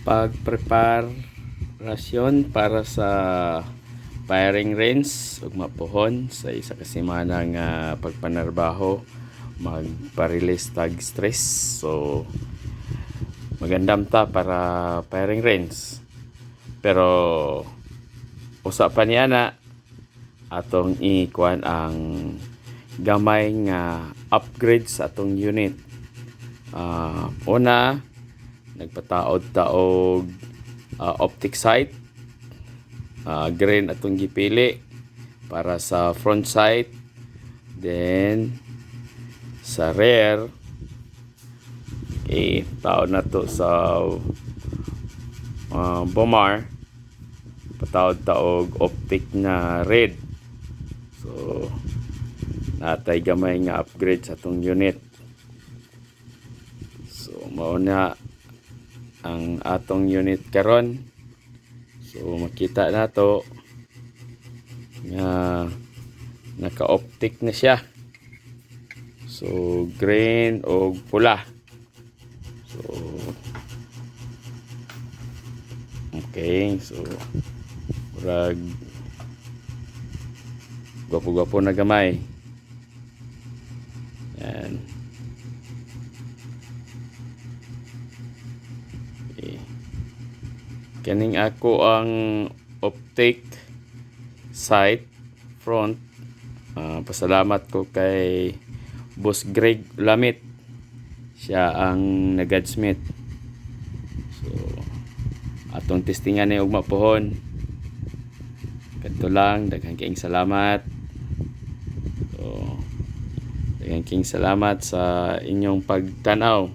pagpreparasyon para sa firing range ug mapuhon sa isa ka semana nga pagpanarbaho magpa-release tag stress. So magandam ta para firing range, pero usapan niya na atong ikuan ang gamay nga upgrade sa atong unit. Una, nagpataod ta og optic sight. Green atong gipili para sa front sight. Then sa rear, taod na to sa bomar, patawad ta og optic na red. So natay gamay nga upgrade sa atong unit. So mao na ang atong unit karon. So makita nato nga naka-optic na siya. So green o pula. So okay, so murag gwapo-gwapo na gamay. Yan. Okay. Kaning ako ang optic sight front. Pasalamat ko kay Boss Greg Lamit. Siya ang nag-gunsmith. So atong testingan ni ugma pohon. Kadto lang, daghang kaayong salamat. So daghang kaayong salamat sa inyong pagtanaw.